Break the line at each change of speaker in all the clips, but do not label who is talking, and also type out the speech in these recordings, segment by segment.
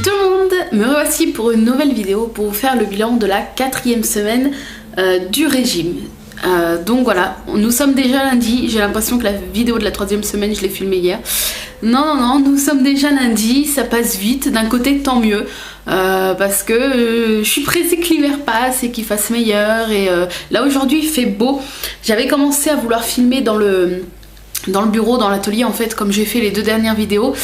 Coucou tout le monde, me revoici pour une nouvelle vidéo pour vous faire le bilan de la 4e semaine du régime. Donc voilà, nous sommes déjà lundi, j'ai l'impression que la vidéo de la 3e semaine je l'ai filmée hier. Non, nous sommes déjà lundi, ça passe vite, d'un côté tant mieux. Parce que je suis pressée que l'hiver passe et qu'il fasse meilleur. Et là aujourd'hui il fait beau. J'avais commencé à vouloir filmer dans le bureau, dans l'atelier en fait, comme j'ai fait les 2 dernières vidéos.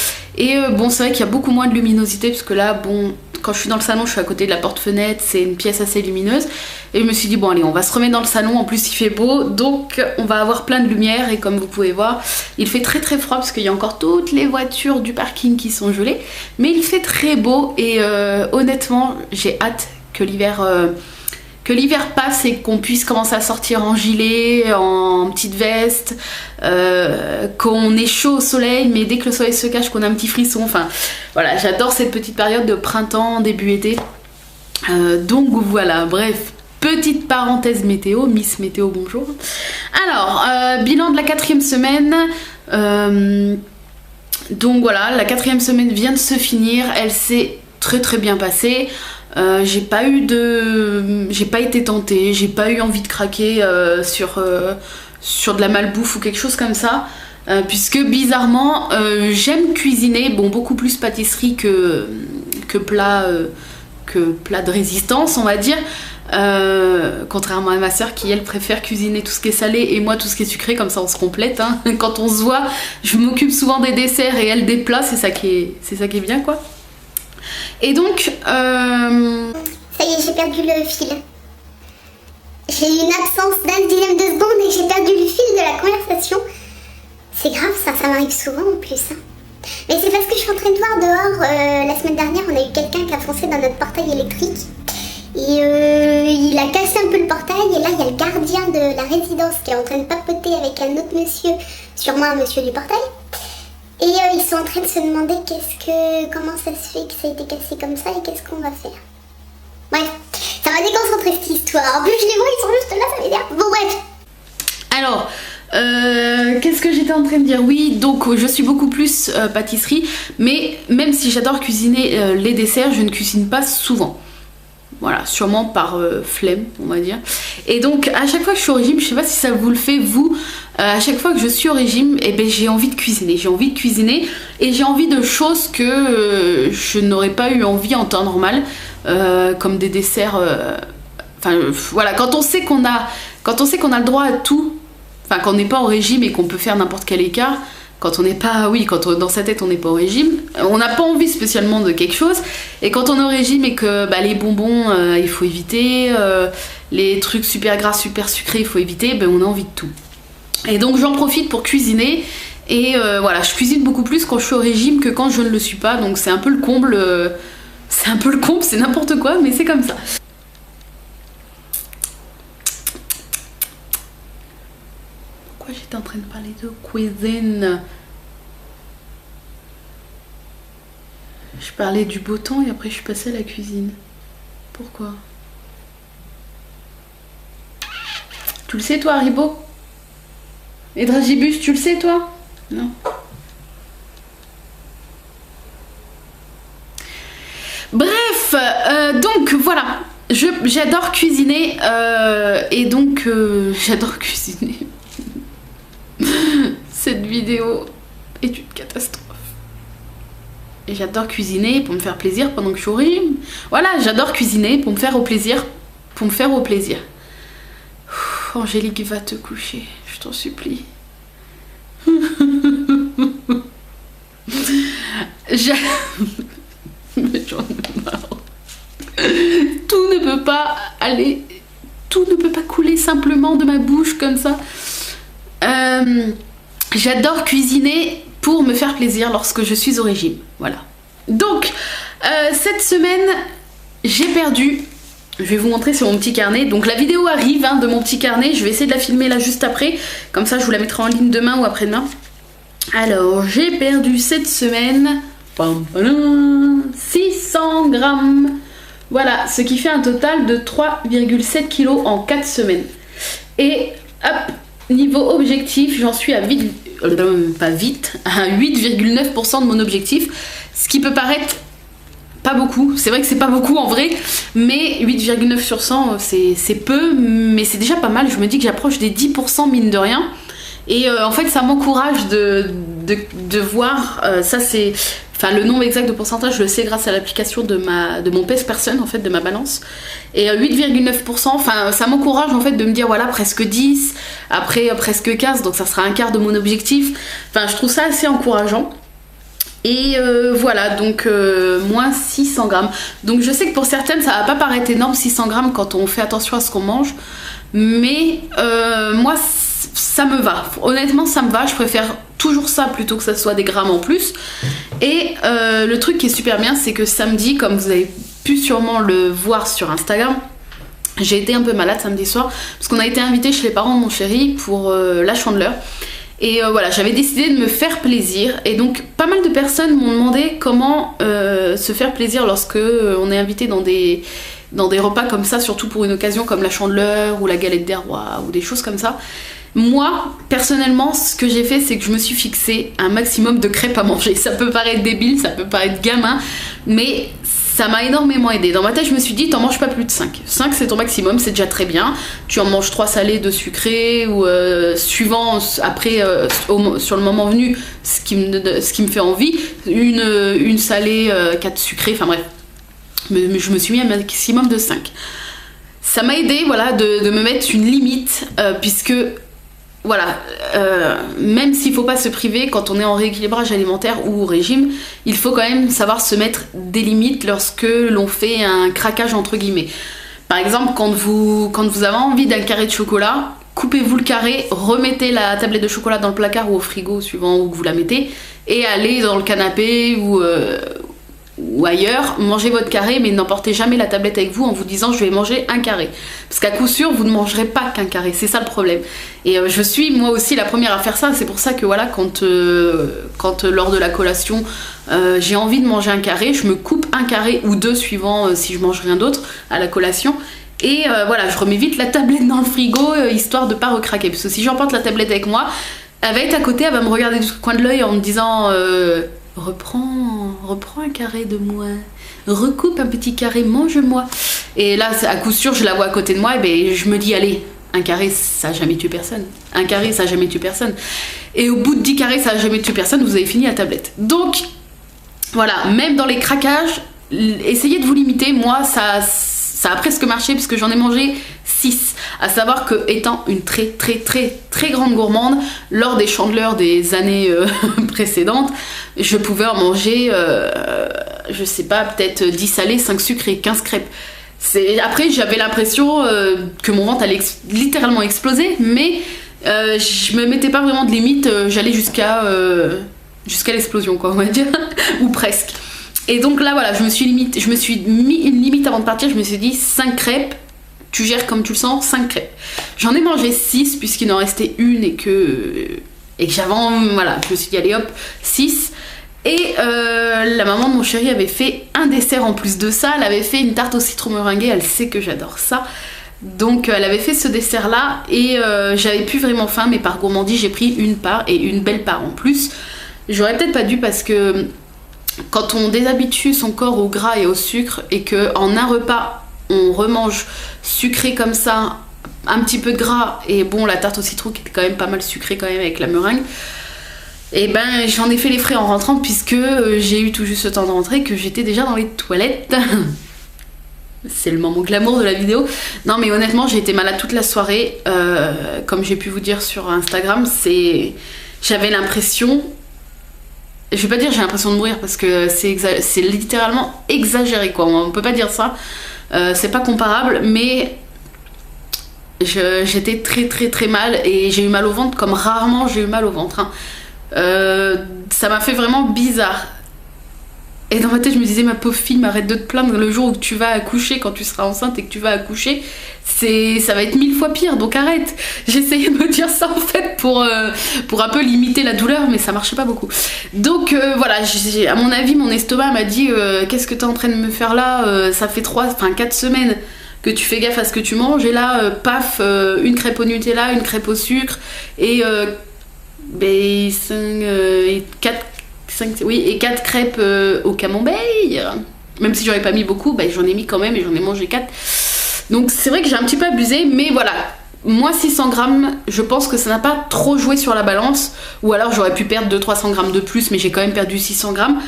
Et bon, c'est vrai qu'il y a beaucoup moins de luminosité parce que là, bon, quand je suis dans le salon, je suis à côté de la porte-fenêtre, c'est une pièce assez lumineuse. Et je me suis dit, bon allez, on va se remettre dans le salon, en plus il fait beau, donc on va avoir plein de lumière. Et comme vous pouvez voir, il fait très très froid parce qu'il y a encore toutes les voitures du parking qui sont gelées. Mais il fait très beau et honnêtement, j'ai hâte que l'hiver passe et qu'on puisse commencer à sortir en gilet, en petite veste, qu'on ait chaud au soleil, mais dès que le soleil se cache, qu'on a un petit frisson. Enfin voilà, j'adore cette petite période de printemps, début été. Donc voilà, bref, petite parenthèse météo, Miss Météo, bonjour. Alors, bilan de la 4e semaine. Donc voilà, la 4e semaine vient de se finir, elle s'est très très bien passée. J'ai pas été tentée, j'ai pas eu envie de craquer sur de la malbouffe ou quelque chose comme ça, puisque bizarrement j'aime cuisiner, bon beaucoup plus pâtisserie que plat de résistance on va dire, contrairement à ma soeur qui elle préfère cuisiner tout ce qui est salé et moi tout ce qui est sucré, comme ça on se complète hein. Quand on se voit, je m'occupe souvent des desserts et elle des plats, c'est ça qui est bien quoi. Et donc,
ça y est, j'ai perdu le fil. J'ai eu une absence d'un dixième de seconde et j'ai perdu le fil de la conversation. C'est grave, ça m'arrive souvent en plus. Hein. Mais c'est parce que je suis en train de voir dehors. La semaine dernière, on a eu quelqu'un qui a foncé dans notre portail électrique. Et il a cassé un peu le portail. Et là, il y a le gardien de la résidence qui est en train de papoter avec un autre monsieur, sûrement un monsieur du portail. Et ils sont en train de se demander comment ça se fait que ça a été cassé comme ça et qu'est-ce qu'on va faire. Bref, ça va déconcentrer cette histoire. En plus, je les vois, ils sont juste là, ça m'énerve. Bon, bref.
Alors, qu'est-ce que j'étais en train de dire? Oui, donc je suis beaucoup plus pâtisserie, mais même si j'adore cuisiner les desserts, je ne cuisine pas souvent. Voilà, sûrement par flemme, on va dire. Et donc, à chaque fois que je suis au régime, je sais pas si ça vous le fait, vous, à chaque fois que je suis au régime, eh ben, j'ai envie de cuisiner. J'ai envie de cuisiner et j'ai envie de choses que je n'aurais pas eu envie en temps normal, comme des desserts. Enfin, voilà, quand on sait qu'on a le droit à tout, enfin, qu'on n'est pas au régime et qu'on peut faire n'importe quel écart. Quand on n'est pas, oui, dans sa tête on n'est pas au régime, on n'a pas envie spécialement de quelque chose. Et quand on est au régime et que les bonbons il faut éviter, les trucs super gras, super sucrés il faut éviter, ben on a envie de tout. Et donc j'en profite pour cuisiner. Et voilà, je cuisine beaucoup plus quand je suis au régime que quand je ne le suis pas. Donc c'est un peu le comble, c'est n'importe quoi, mais c'est comme ça. J'étais en train de parler de cuisine. Je parlais du beau temps et après je suis passée à la cuisine. Pourquoi? Tu le sais toi, Haribo? Et Dragibus, tu le sais toi? Non. Bref, donc voilà. J'adore cuisiner et donc j'adore cuisiner. Cette vidéo est une catastrophe. Et j'adore cuisiner pour me faire plaisir pendant que je suis au régime. Voilà, j'adore cuisiner pour me faire plaisir. Angélique, va te coucher, je t'en supplie. Mais j'en ai marre. Tout ne peut pas aller... Tout ne peut pas couler simplement de ma bouche comme ça. J'adore cuisiner pour me faire plaisir lorsque je suis au régime. Voilà. Donc, cette semaine, j'ai perdu... Je vais vous montrer sur mon petit carnet. Donc la vidéo arrive de mon petit carnet. Je vais essayer de la filmer là juste après. Comme ça, je vous la mettrai en ligne demain ou après-demain. Alors, j'ai perdu cette semaine 600 grammes. Voilà, ce qui fait un total de 3,7 kg en 4 semaines. Et hop, niveau objectif, j'en suis à à 8,9% de mon objectif. Ce qui peut paraître pas beaucoup, c'est vrai que c'est pas beaucoup en vrai, mais 8,9 sur 100 c'est peu, mais c'est déjà pas mal. Je me dis que j'approche des 10% mine de rien, et en fait ça m'encourage de voir, ça c'est... Enfin, le nombre exact de pourcentage, je le sais grâce à l'application de mon pèse personne, en fait, de ma balance. Et 8,9%, enfin, ça m'encourage, en fait, de me dire, voilà, presque 10, après presque 15, donc ça sera un quart de mon objectif. Enfin, je trouve ça assez encourageant. Et voilà, donc moins 600 grammes. Donc je sais que pour certaines, ça va pas paraître énorme, 600 grammes, quand on fait attention à ce qu'on mange. Mais moi, ça me va. Honnêtement, ça me va. Je préfère toujours ça plutôt que ça soit des grammes en plus. Et le truc qui est super bien, c'est que samedi, comme vous avez pu sûrement le voir sur Instagram, j'ai été un peu malade samedi soir parce qu'on a été invité chez les parents de mon chéri pour la Chandeleur. Et voilà, j'avais décidé de me faire plaisir. Et donc pas mal de personnes m'ont demandé comment se faire plaisir lorsque on est invité dans des repas comme ça, surtout pour une occasion comme la Chandeleur ou la galette des rois ou des choses comme ça. Moi, personnellement, ce que j'ai fait, c'est que je me suis fixé un maximum de crêpes à manger. Ça peut paraître débile, ça peut paraître gamin, mais ça m'a énormément aidé. Dans ma tête, je me suis dit, t'en manges pas plus de 5. 5, c'est ton maximum, c'est déjà très bien. Tu en manges 3 salés, 2 sucrés, ou suivant, après, sur le moment venu, ce qui me fait envie. Une salée, 4 sucrés, enfin bref. Mais je me suis mis un maximum de 5. Ça m'a aidé, voilà, de me mettre une limite, puisque... Voilà, même s'il faut pas se priver quand on est en rééquilibrage alimentaire ou au régime, il faut quand même savoir se mettre des limites lorsque l'on fait un craquage entre guillemets. Par exemple, quand vous avez envie d'un carré de chocolat, coupez-vous le carré, remettez la tablette de chocolat dans le placard ou au frigo suivant où vous la mettez, et allez dans le canapé ou ailleurs, mangez votre carré, mais n'emportez jamais la tablette avec vous en vous disant je vais manger un carré, parce qu'à coup sûr vous ne mangerez pas qu'un carré, c'est ça le problème. Et je suis moi aussi la première à faire ça. C'est pour ça que voilà, quand lors de la collation j'ai envie de manger un carré, je me coupe un carré ou 2 suivant si je mange rien d'autre à la collation. Et voilà, je remets vite la tablette dans le frigo, histoire de pas recraquer, parce que si j'emporte la tablette avec moi, elle va être à côté, elle va me regarder du coin de l'œil en me disant reprends un carré de moi, recoupe un petit carré, mange-moi. Et là, à coup sûr, je la vois à côté de moi, et ben, je me dis, allez, un carré, ça n'a jamais tué personne. Un carré, ça n'a jamais tué personne. Et au bout de 10 carrés, ça n'a jamais tué personne, vous avez fini la tablette. Donc, voilà, même dans les craquages, essayez de vous limiter. Moi, ça a presque marché, puisque j'en ai mangé 6. À savoir que, étant une très très très très grande gourmande, lors des Chandeleurs des années précédentes, je pouvais en manger, je sais pas, peut-être 10 salés, 5 sucrés, 15 crêpes. Après, j'avais l'impression que mon ventre allait littéralement exploser, mais je me mettais pas vraiment de limite, j'allais jusqu'à l'explosion, quoi, on va dire, ou presque. Et donc là, voilà, je me suis mis une limite avant de partir. Je me suis dit 5 crêpes, tu gères comme tu le sens, 5 crêpes. J'en ai mangé 6 puisqu'il en restait une et que j'avais, voilà, je me suis dit allez hop, 6. Et la maman de mon chéri avait fait un dessert en plus de ça. Elle avait fait une tarte au citron meringuée, elle sait que j'adore ça. Donc elle avait fait ce dessert là et j'avais plus vraiment faim, mais par gourmandise j'ai pris une part et une belle part en plus. J'aurais peut-être pas dû, parce que quand on déshabitue son corps au gras et au sucre et qu'en un repas on remange sucré comme ça, un petit peu de gras, et bon, la tarte au citron qui était quand même pas mal sucrée quand même avec la meringue, et ben j'en ai fait les frais en rentrant, puisque j'ai eu tout juste le temps de rentrer que j'étais déjà dans les toilettes. C'est le moment glamour de la vidéo. Non mais honnêtement, j'ai été malade toute la soirée, comme j'ai pu vous dire sur Instagram. J'avais l'impression, je vais pas dire j'ai l'impression de mourir, parce que c'est littéralement exagéré, quoi. On peut pas dire ça, c'est pas comparable, mais j'étais très très très mal, et j'ai eu mal au ventre comme rarement j'ai eu mal au ventre, hein. Ça m'a fait vraiment bizarre. Et dans ma tête je me disais, ma pauvre fille, m'arrête de te plaindre, le jour où tu vas accoucher, quand tu seras enceinte et que tu vas accoucher, ça va être 1000 fois pire, donc arrête. J'essayais de me dire ça en fait pour un peu limiter la douleur, mais ça marchait pas beaucoup. Donc voilà, à mon avis mon estomac m'a dit qu'est-ce que t'es en train de me faire là, ça fait 4 semaines que tu fais gaffe à ce que tu manges, et là paf, une crêpe au Nutella, une crêpe au sucre, et 4 crêpes au camembert. même si j'en ai pas mis beaucoup, bah, j'en ai mis quand même et j'en ai mangé 4. Donc c'est vrai que j'ai un petit peu abusé, mais voilà. Moi 600 grammes, je pense que ça n'a pas trop joué sur la balance, ou alors j'aurais pu perdre 200-300 grammes de plus, mais j'ai quand même perdu 600 grammes.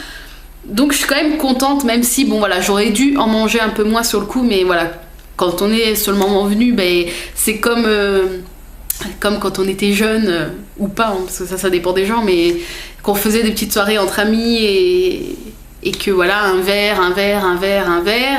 Donc je suis quand même contente, même si bon voilà, j'aurais dû en manger un peu moins sur le coup, mais voilà, quand on est sur le moment venu, ben, c'est comme quand on était jeune, ou pas, hein, parce que ça dépend des gens, mais qu'on faisait des petites soirées entre amis et que voilà, un verre,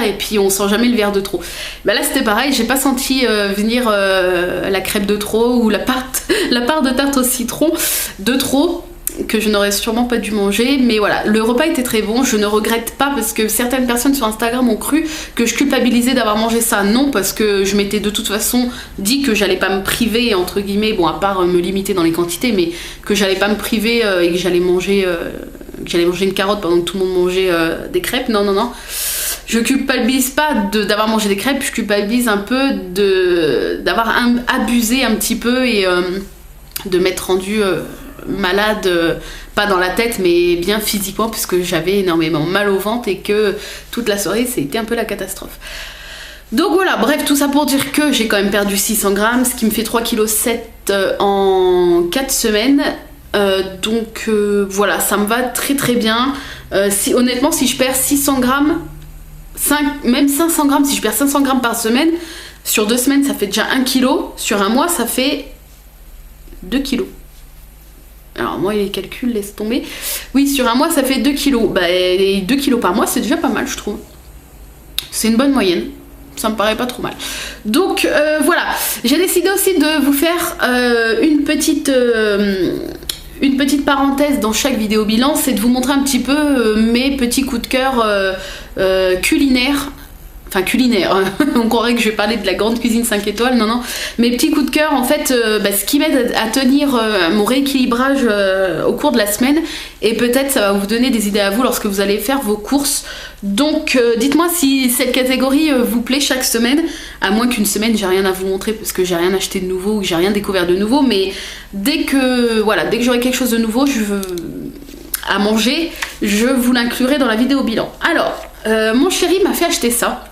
et puis on sent jamais le verre de trop. Bah là c'était pareil, j'ai pas senti venir la crêpe de trop ou la part de tarte au citron de trop, que je n'aurais sûrement pas dû manger, mais voilà, le repas était très bon, je ne regrette pas, parce que certaines personnes sur Instagram ont cru que je culpabilisais d'avoir mangé ça. Non, parce que je m'étais de toute façon dit que j'allais pas me priver, entre guillemets, bon à part me limiter dans les quantités, mais que j'allais pas me priver et que j'allais manger une carotte pendant que tout le monde mangeait des crêpes. Non, je culpabilise pas d'avoir mangé des crêpes, je culpabilise un peu d'avoir abusé un petit peu et de m'être rendue malade, pas dans la tête mais bien physiquement, puisque j'avais énormément mal au ventre et que toute la soirée c'était un peu la catastrophe. Donc voilà, bref, tout ça pour dire que j'ai quand même perdu 600 grammes, ce qui me fait 3,7 kg en 4 semaines. Donc voilà, ça me va très très bien. Honnêtement, si je perds 600 grammes, même 500 grammes, si je perds 500 grammes par semaine, sur 2 semaines ça fait déjà 1 kg, sur un mois ça fait 2 kg. Alors moi les calculs laissent tomber. Oui, sur un mois ça fait 2 kg. Bah, 2 kg par mois c'est déjà pas mal, je trouve. C'est une bonne moyenne. Ça me paraît pas trop mal. Donc voilà, j'ai décidé aussi de vous faire une petite parenthèse dans chaque vidéo bilan, c'est de vous montrer un petit peu mes petits coups de cœur culinaires. Enfin culinaire, on croirait que je vais parler de la grande cuisine 5 étoiles, non, mes petits coups de cœur en fait, ce qui m'aide à tenir mon rééquilibrage au cours de la semaine, et peut-être ça va vous donner des idées à vous lorsque vous allez faire vos courses. Donc dites-moi si cette catégorie vous plaît chaque semaine, à moins qu'une semaine j'ai rien à vous montrer parce que j'ai rien acheté de nouveau ou que j'ai rien découvert de nouveau, mais dès que j'aurai quelque chose de nouveau à manger, je vous l'inclurai dans la vidéo bilan. Alors, mon chéri m'a fait acheter ça.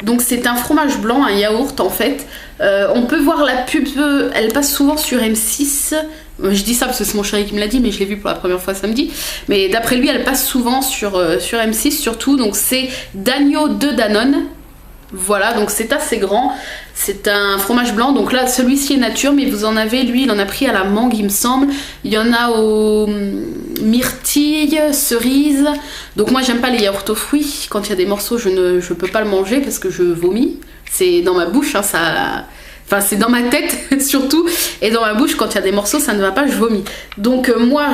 Donc c'est un fromage blanc, un yaourt en fait. On peut voir la pub, elle passe souvent sur M6. Je dis ça parce que c'est mon chéri qui me l'a dit, mais je l'ai vu pour la première fois samedi. Mais d'après lui, elle passe souvent sur M6 surtout. Donc c'est d'agneau de Danone. Voilà, donc c'est assez grand. C'est un fromage blanc, donc là celui-ci est nature, mais vous en avez, lui il en a pris à la mangue il me semble. Il y en a aux myrtilles, cerises. Donc moi j'aime pas les yaourts aux fruits. Quand il y a des morceaux je peux pas le manger parce que je vomis. C'est dans ma bouche, hein, enfin c'est dans ma tête surtout. Et dans ma bouche quand il y a des morceaux ça ne va pas, je vomis. Donc moi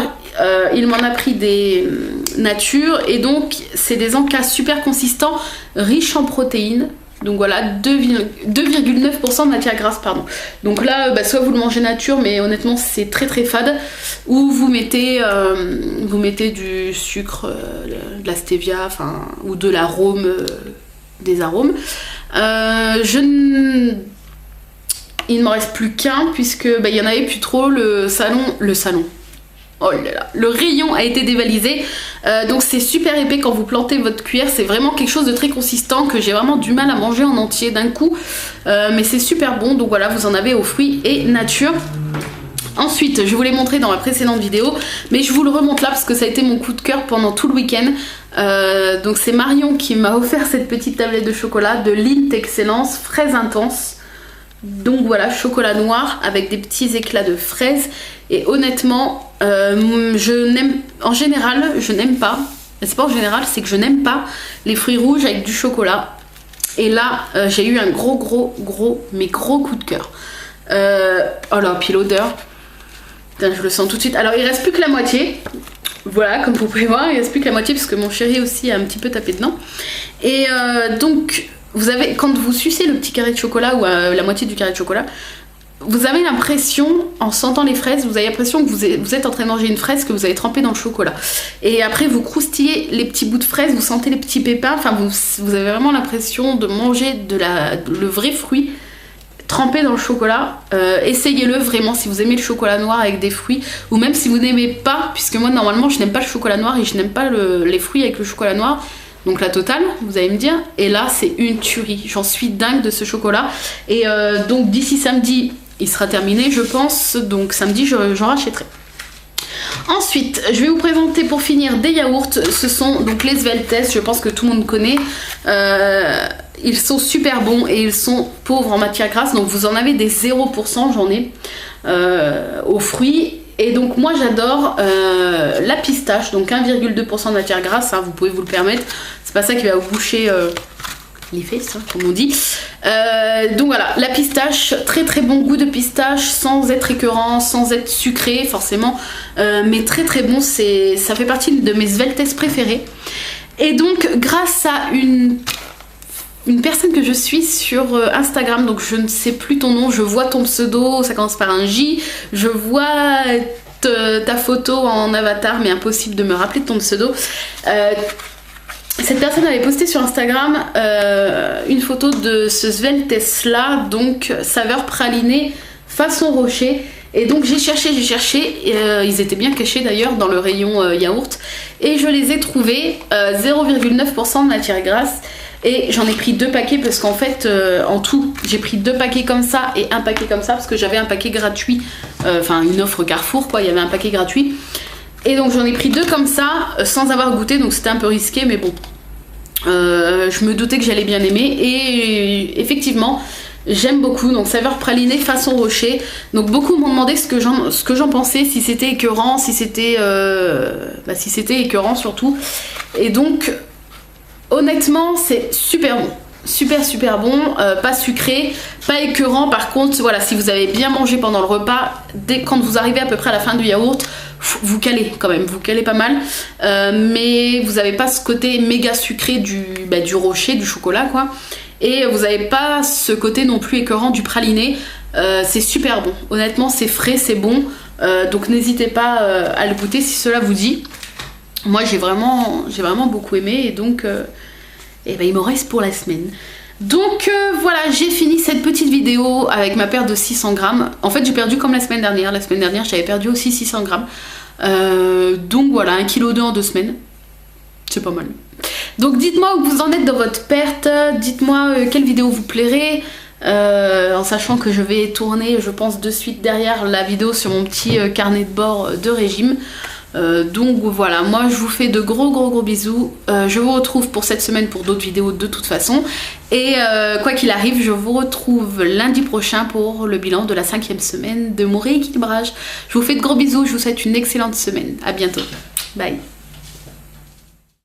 il m'en a pris des nature. Et donc c'est des encas super consistants, riches en protéines. Donc voilà, 2,9% de matière grasse, pardon. Donc là, soit vous le mangez nature, mais honnêtement c'est très très fade, ou vous mettez du sucre, de la stevia, ou de l'arôme, des arômes. Il ne m'en reste plus qu'un, puisque il y en avait plus trop. Le salon. Oh là là, le rayon a été dévalisé, donc c'est super épais quand vous plantez votre cuillère, c'est vraiment quelque chose de très consistant que j'ai vraiment du mal à manger en entier d'un coup, mais c'est super bon. Donc voilà, vous en avez aux fruits et nature. Ensuite, je vous l'ai montré dans ma précédente vidéo, mais je vous le remonte là parce que ça a été mon coup de cœur pendant tout le week-end. Donc c'est Marion qui m'a offert cette petite tablette de chocolat de Lindt Excellence fraise intense. Donc voilà, chocolat noir avec des petits éclats de fraises. Et honnêtement, en général, je n'aime pas. C'est pas en général, c'est que je n'aime pas les fruits rouges avec du chocolat. Et là, j'ai eu un gros coup de cœur. Oh là, puis l'odeur. Putain, je le sens tout de suite. Alors, il reste plus que la moitié. Voilà, comme vous pouvez voir, il reste plus que la moitié parce que mon chéri aussi a un petit peu tapé dedans. Et donc, quand vous sucez le petit carré de chocolat ou la moitié du carré de chocolat, vous avez l'impression, en sentant les fraises, vous avez l'impression que vous êtes en train de manger une fraise que vous avez trempée dans le chocolat. Et après, vous croustillez les petits bouts de fraise, vous sentez les petits pépins, enfin vous avez vraiment l'impression de manger le vrai fruit trempé dans le chocolat. Essayez-le vraiment si vous aimez le chocolat noir avec des fruits, ou même si vous n'aimez pas, puisque moi normalement je n'aime pas le chocolat noir et je n'aime pas les fruits avec le chocolat noir. donc la totale, vous allez me dire. Et là, c'est une tuerie. J'en suis dingue de ce chocolat. Et donc d'ici samedi, il sera terminé, je pense. Donc samedi, j'en rachèterai. Ensuite, je vais vous présenter pour finir des yaourts. Ce sont donc les Sveltes, je pense que tout le monde connaît. Ils sont super bons et ils sont pauvres en matière grasse. Donc vous en avez des 0%, j'en ai aux fruits. Et donc moi j'adore la pistache, donc 1,2% de matière grasse, hein, vous pouvez vous le permettre. C'est pas ça qui va vous boucher les fesses, hein, comme on dit. Donc voilà, la pistache, très très bon goût de pistache, sans être écœurant, sans être sucré forcément, mais très très bon, ça fait partie de mes Sveltes préférés. Et donc grâce à une personne que je suis sur Instagram, donc je ne sais plus ton nom, je vois ton pseudo, ça commence par un J, je vois ta photo en avatar, mais impossible de me rappeler de ton pseudo. Cette personne avait posté sur Instagram une photo de ce Sveltes là, donc saveur pralinée façon rocher. Et donc j'ai cherché, ils étaient bien cachés d'ailleurs dans le rayon yaourt, et je les ai trouvés 0,9% de matière grasse. Et j'en ai pris 2 paquets parce qu'en fait, en tout, j'ai pris 2 paquets comme ça et un paquet comme ça parce que j'avais un paquet gratuit, enfin une offre Carrefour quoi, il y avait un paquet gratuit. Et donc j'en ai pris 2 comme ça, sans avoir goûté, donc c'était un peu risqué, mais bon. Je me doutais que j'allais bien aimer et effectivement, j'aime beaucoup. Donc saveur pralinée façon rocher. Donc beaucoup m'ont demandé ce que j'en pensais, si c'était écœurant, si c'était écœurant surtout. Et donc... honnêtement, c'est super bon, super bon, pas sucré, pas écœurant. Par contre, voilà, si vous avez bien mangé pendant le repas, quand vous arrivez à peu près à la fin du yaourt, vous calez quand même, vous calez pas mal, mais vous n'avez pas ce côté méga sucré du rocher, du chocolat quoi, et vous n'avez pas ce côté non plus écœurant du praliné. C'est super bon, honnêtement c'est frais, c'est bon, donc n'hésitez pas à le goûter si cela vous dit. Moi j'ai vraiment beaucoup aimé, et donc il m'en reste pour la semaine. Donc voilà, j'ai fini cette petite vidéo avec ma perte de 600 grammes. En fait j'ai perdu comme la semaine dernière. La semaine dernière j'avais perdu aussi 600 grammes. Donc voilà, 1,2 kg en 2 semaines. C'est pas mal. Donc dites-moi où vous en êtes dans votre perte. Dites-moi quelle vidéo vous plairait. En sachant que je vais tourner, je pense, de suite derrière la vidéo sur mon petit carnet de bord de régime. Donc voilà, moi je vous fais de gros bisous. Je vous retrouve pour cette semaine pour d'autres vidéos de toute façon. Et quoi qu'il arrive, je vous retrouve lundi prochain pour le bilan de la 5e semaine de mon rééquilibrage. Je vous fais de gros bisous, je vous souhaite une excellente semaine. À bientôt. Bye.